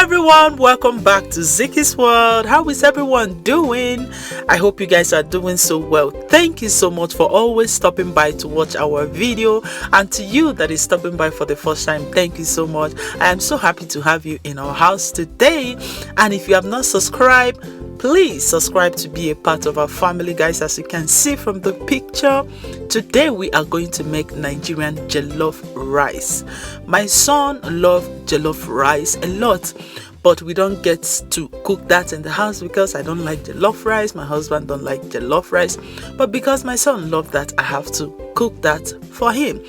everyone, welcome back to ZIKKIE'S world. How is everyone doing? I hope you guys are doing so well. Thank you so much for always stopping by to watch our video, and to you that is stopping by for the first time, thank you so much. I am so happy to have you in our house today, and if you have not subscribed, please subscribe to be a part of our family, guys. As you can see from the picture, today we are going to make Nigerian jollof rice. My son loves jollof rice a lot, but we don't get to cook that in the house because I don't like jollof rice. My husband don't like jollof rice, but because my son loves that, I have to cook that for him.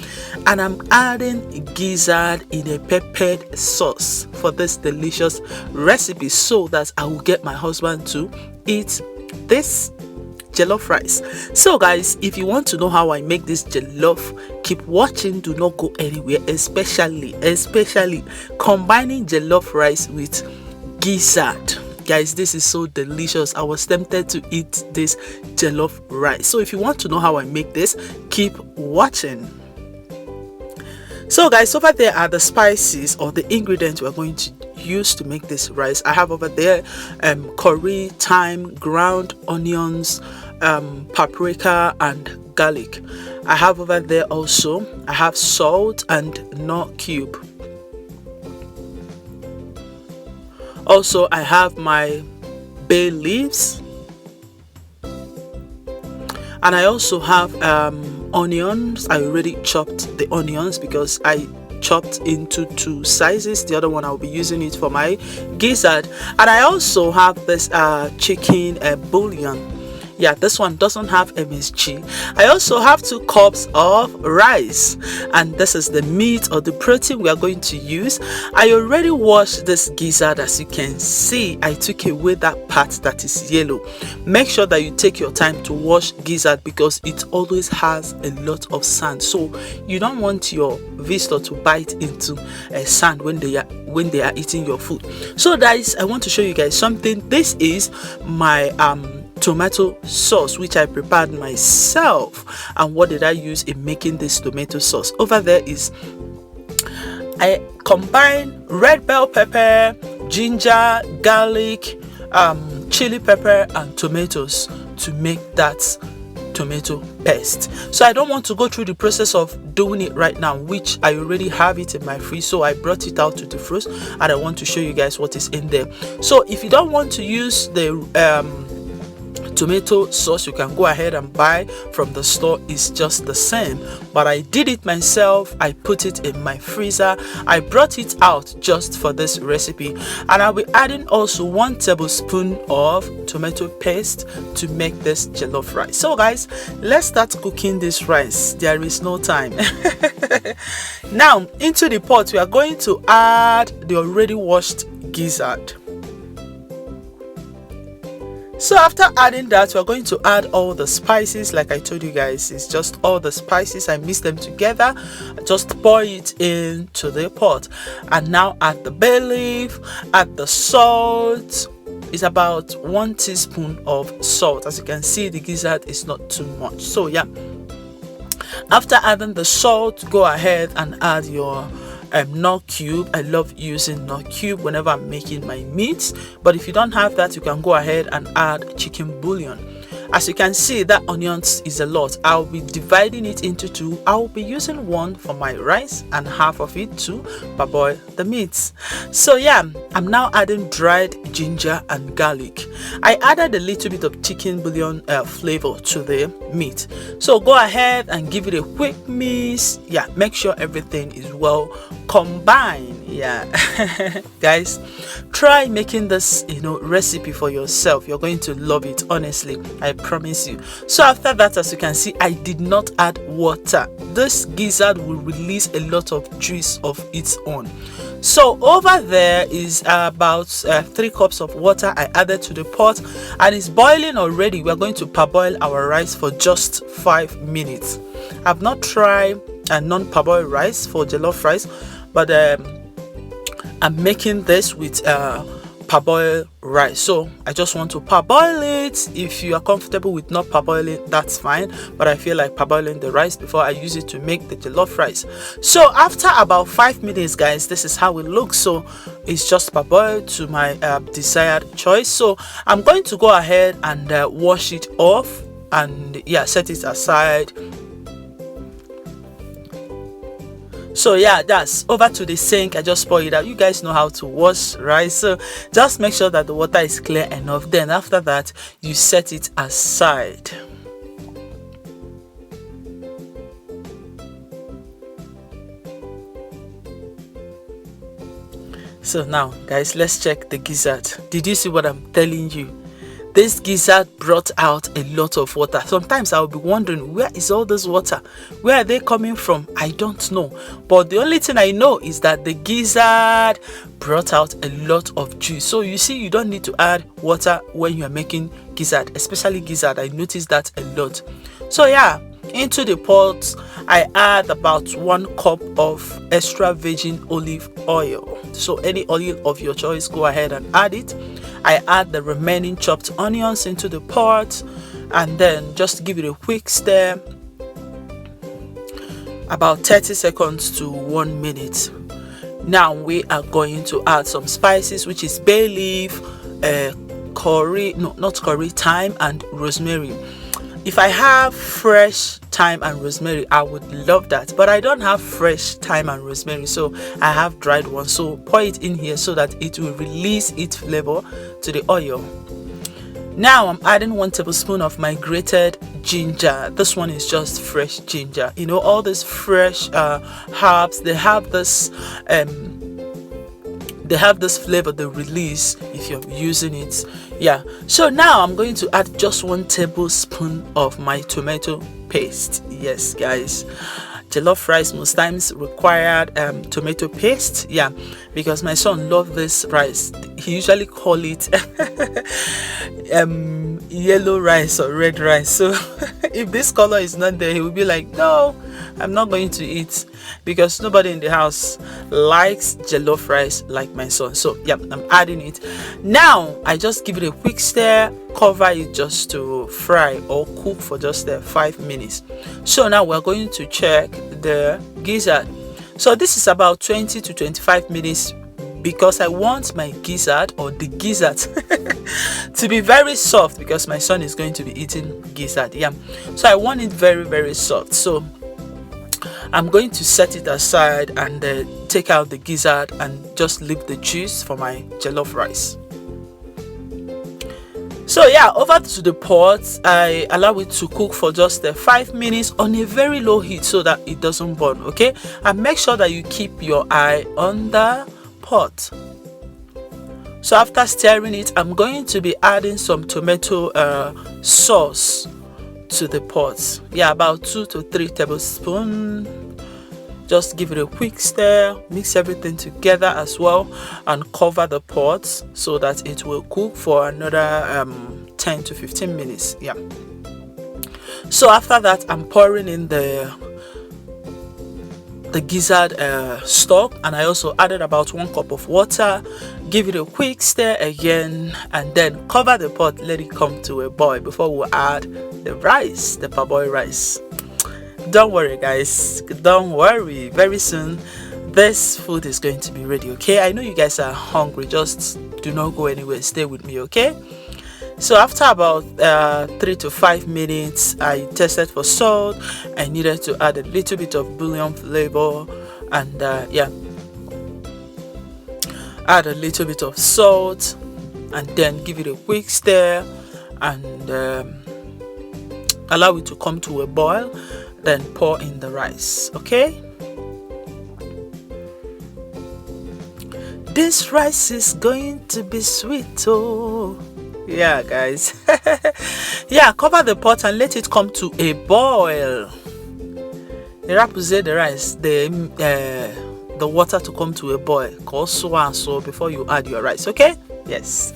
And I'm adding gizzard in a peppered sauce for this delicious recipe so that I will get my husband to eat this jollof rice. So guys, if you want to know how I make this jollof, keep watching, do not go anywhere, especially combining jollof rice with gizzard. Guys, this is so delicious. I was tempted to eat this jollof rice. So if you want to know how I make this, keep watching. So guys, over there are the spices or the ingredients we're going to use to make this rice. I have over there curry, thyme, ground onions, paprika and garlic. I have over there also, I have salt and nut cube. Also, I have my bay leaves, and I also have onions. I already chopped the onions because I chopped into two sizes. The other one I'll be using it for my gizzard. And I also have this chicken bouillon. Yeah, this one doesn't have MSG. I also have 2 cups of rice, and this is the meat or the protein we are going to use. I already washed this gizzard. As you can see, I took away that part that is yellow. Make sure that you take your time to wash gizzard because it always has a lot of sand, so you don't want your visitor to bite into sand when they are eating your food. So guys, I want to show you guys something. This is my tomato sauce which I prepared myself. And what did I use in making this tomato sauce? Over there is, I combine red bell pepper, ginger, garlic, chili pepper and tomatoes to make that tomato paste. So I don't want to go through the process of doing it right now, which I already have it in my fridge, so I brought it out to the fridge and I want to show you guys what is in there. So if you don't want to use the tomato sauce, you can go ahead and buy from the store. It's just the same, but I did it myself. I put it in my freezer. I brought it out just for this recipe, and I'll be adding also 1 tablespoon of tomato paste to make this jollof rice. So guys, let's start cooking this rice. There is no time. Now into the pot we are going to add the already washed gizzard. So after adding that, we're going to add all the spices. Like I told you guys, it's just all the spices. I mix them together, just pour it into the pot, and now add the bay leaf, add the salt. It's about 1 teaspoon of salt. As you can see, the gizzard is not too much. So yeah, after adding the salt, go ahead and add your nut cube. I love using nut cube whenever I'm making my meats, but if you don't have that, you can go ahead and add chicken bouillon. As you can see, that onions is a lot. I'll be dividing it into 2. I'll be using 1 for my rice and half of it to parboil the meats. So yeah, I'm now adding dried ginger and garlic. I added a little bit of chicken bouillon flavor to the meat. So go ahead and give it a quick mix. Yeah, make sure everything is well combined. Yeah. Guys, try making this recipe for yourself. You're going to love it, honestly, I promise you. So after that, as you can see, I did not add water. This gizzard will release a lot of juice of its own. So over there is about 3 cups of water I added to the pot, and it's boiling already. We're going to parboil our rice for just 5 minutes. I've not tried a non-parboiled rice for jollof rice, but I'm making this with parboil rice. So I just want to parboil it. If you are comfortable with not parboiling, that's fine, but I feel like parboiling the rice before I use it to make the jollof rice. So after about 5 minutes, guys, this is how it looks. So it's just parboiled to my desired choice. So I'm going to go ahead and wash it off and yeah, set it aside. So yeah, that's over to the sink. I just pour it out. You guys know how to wash rice, so just make sure that the water is clear enough. Then after that, you set it aside. So now, guys, let's check the gizzard. Did you see what I'm telling you? This gizzard brought out a lot of water. Sometimes I'll be wondering, where is all this water? Where are they coming from? I don't know. But the only thing I know is that the gizzard brought out a lot of juice. So you see, you don't need to add water when you're making gizzard, especially gizzard. I noticed that a lot. So yeah, into the pot, I add about 1 cup of extra virgin olive oil. So any oil of your choice, go ahead and add it. I add the remaining chopped onions into the pot and then just give it a quick stir, about 30 seconds to 1 minute. Now we are going to add some spices, which is bay leaf, thyme and rosemary. If I have fresh thyme and rosemary, I would love that, but I don't have fresh thyme and rosemary, so I have dried one. So pour it in here so that it will release its flavor to the oil. Now I'm adding 1 tablespoon of my grated ginger. This one is just fresh ginger. You know, all these fresh herbs, they have this flavor they release if you're using it. Yeah, so now I'm going to add just 1 tablespoon of my tomato paste. Yes, guys, jollof rice most times required tomato paste. Yeah, because my son loves this rice. He usually call it yellow rice or red rice. So if this color is not there, he will be like, no, I'm not going to eat, because nobody in the house likes jollof rice like my son. So yeah, I'm adding it. Now I just give it a quick stir, cover it just to fry or cook for just 5 minutes. So now we're going to check the gizzard. So this is about 20 to 25 minutes, because I want my gizzard or the gizzard to be very soft, because my son is going to be eating gizzard. Yeah, so I want it very, very soft. So I'm going to set it aside and take out the gizzard and just leave the juice for my jollof rice. So yeah, over to the pot, I allow it to cook for just 5 minutes on a very low heat so that it doesn't burn. Okay, and make sure that you keep your eye on the pot. So after stirring it, I'm going to be adding some tomato sauce to the pot. Yeah, about 2 to 3 tablespoons. Just give it a quick stir, mix everything together as well, and cover the pot so that it will cook for another 10 to 15 minutes. Yeah, so after that, I'm pouring in the gizzard stock, and I also added about 1 cup of water. Give it a quick stir again and then cover the pot, let it come to a boil before we add the rice, the parboiled rice. Don't worry, guys, don't worry, very soon this food is going to be ready. Okay, I know you guys are hungry, just do not go anywhere, stay with me. Okay, so after about 3 to 5 minutes, I tested for salt. I needed to add a little bit of bouillon flavor, and yeah, add a little bit of salt and then give it a quick stir and allow it to come to a boil, then pour in the rice. Okay, this rice is going to be sweet. Oh yeah, guys. Yeah, cover the pot and let it come to a boil. The rice, the water to come to a boil, so before you add your rice. Okay, yes.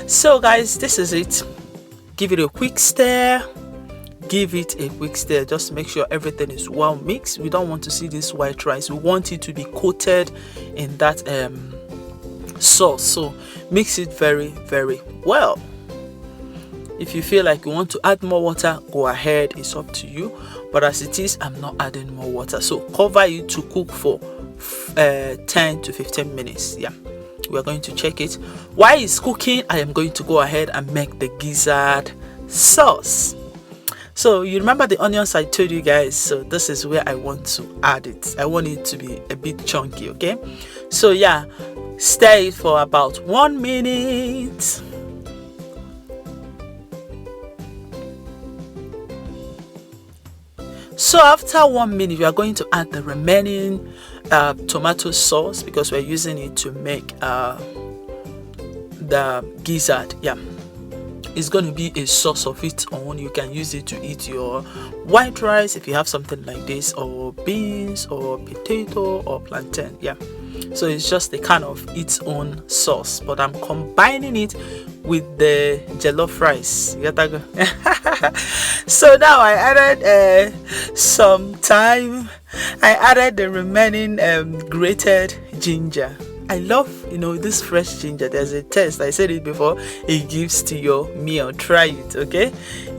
So guys, this is it. Give it a quick stir. Give it a quick stir. Just make sure everything is well mixed. We don't want to see this white rice. We want it to be coated in that sauce. So mix it very, very well. If you feel like you want to add more water, go ahead, it's up to you. But as it is, I'm not adding more water. So cover it to cook for 10 to 15 minutes. Yeah, we're going to check it. While it's cooking, I am going to go ahead and make the gizzard sauce. So you remember the onions I told you guys? So this is where I want to add it. I want it to be a bit chunky, okay? So yeah, stir it for about 1 minute. So after 1 minute, we are going to add the remaining tomato sauce, because we're using it to make the gizzard. Yeah, it's going to be a sauce of its own. You can use it to eat your white rice if you have something like this, or beans, or potato, or plantain. Yeah, so it's just a kind of its own sauce, but I'm combining it with the jollof rice. So now I added some thyme. I added the remaining grated ginger. I love, this fresh ginger. There's a taste, I said it before, it gives to your meal. Try it, okay?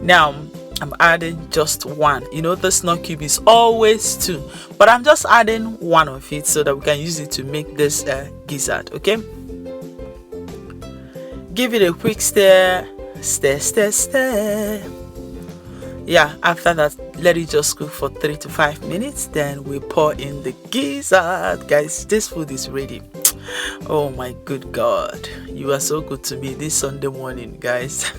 Now I'm adding just one. The snot cube is always 2, but I'm just adding 1 of it so that we can use it to make this gizzard, okay? Give it a quick stir. Yeah, after that, let it just cook for 3 to 5 minutes. Then we pour in the gizzard. Guys, this food is ready. Oh my good God, you are so good to me this Sunday morning, guys.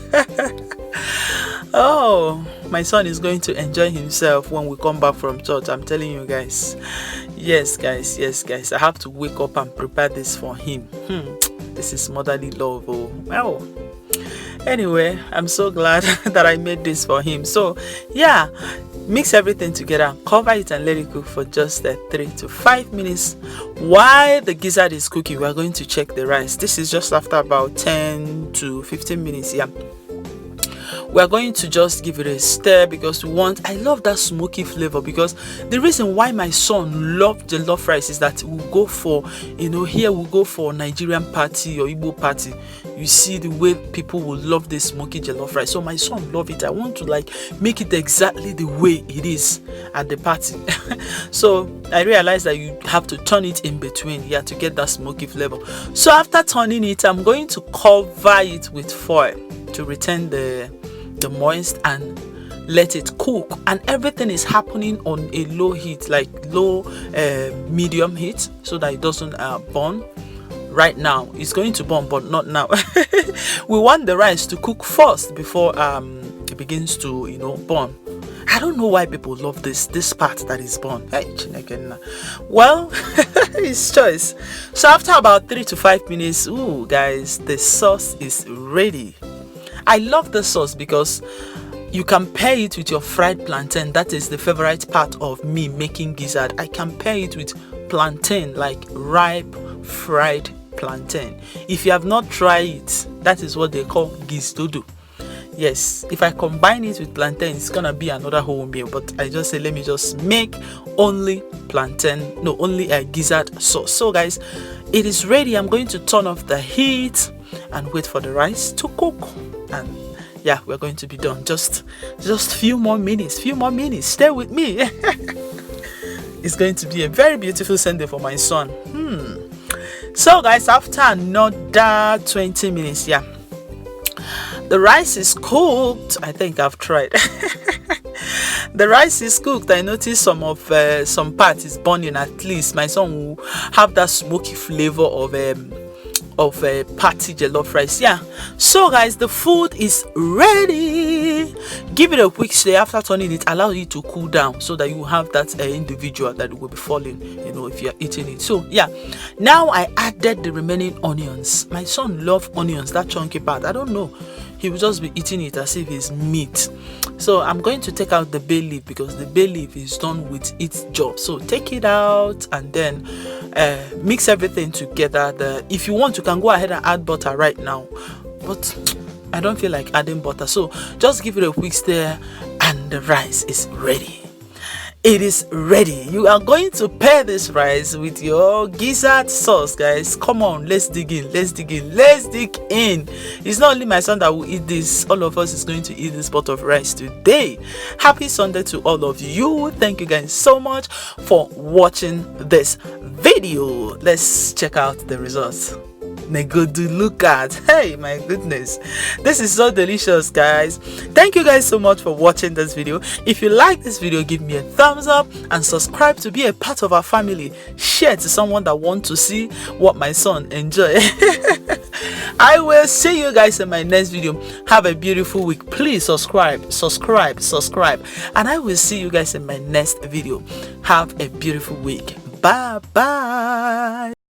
Oh, my son is going to enjoy himself when we come back from church. I'm telling you guys. Yes guys, I have to wake up and prepare this for him. This is motherly love. Oh well, anyway, I'm so glad that I made this for him. So yeah, mix everything together, cover it, and let it cook for just 3 to 5 minutes. While the gizzard is cooking, we are going to check the rice. This is just after about 10 to 15 minutes. Yeah, we are going to just give it a stir, because I love that smoky flavor. Because the reason why my son loved jollof rice is that we'll go for, here we'll go for Nigerian party or Igbo party. You see the way people will love this smoky jollof rice. So my son loved it. I want to make it exactly the way it is at the party. So I realized that you have to turn it in between here to get that smoky flavor. So after turning it, I'm going to cover it with foil to retain the moist and let it cook. And everything is happening on a low heat, like low medium heat, so that it doesn't burn. Right now it's going to burn, but not now. We want the rice to cook first before it begins to burn. I don't know why people love this part that is burn. Well, it's choice. So after about 3 to 5 minutes, ooh guys, the sauce is ready. I love the sauce because you can pair it with your fried plantain. That is the favorite part of me making gizzard. I can pair it with plantain, like ripe fried plantain. If you have not tried it, that is what they call gizzard. Yes, if I combine it with plantain, it's gonna be another whole meal. But I just say, let me just make only a gizzard sauce. So guys, it is ready. I'm going to turn off the heat and wait for the rice to cook. And yeah, we're going to be done. Just few more minutes. Stay with me. It's going to be a very beautiful Sunday for my son. So guys, after another 20 minutes, yeah, the rice is cooked. I think I've tried. The rice is cooked. I noticed some part is burning. At least my son will have that smoky flavor of a party jollof rice. Yeah, so guys, the food is ready. Give it a quick stir. After turning it, allow it to cool down so that you have that individual that will be falling, if you're eating it. So yeah, now I added the remaining onions. My son loves onions, that chunky part. I don't know, he will just be eating it as if it's meat. So I'm going to take out the bay leaf, because the bay leaf is done with its job. So take it out and then mix everything together. If you want, you can go ahead and add butter right now, but I don't feel like adding butter. So just give it a quick stir and the rice is ready. it is ready. You are going to pair this rice with your gizzard sauce, guys. Come on, let's dig in. Let's dig in. Let's dig in. It's not only my son that will eat this. All of us is going to eat this pot of rice today. Happy Sunday to all of you. Thank you guys so much for watching this video. Let's check out the results. Ngozi, look at, hey, my goodness, this is so delicious, guys. Thank you guys so much for watching this video. If you like this video, give me a thumbs up and subscribe to be a part of our family. Share to someone that wants to see what my son enjoy. I will see you guys in my next video. Have a beautiful week. Please subscribe, and I will see you guys in my next video. Have a beautiful week. Bye bye.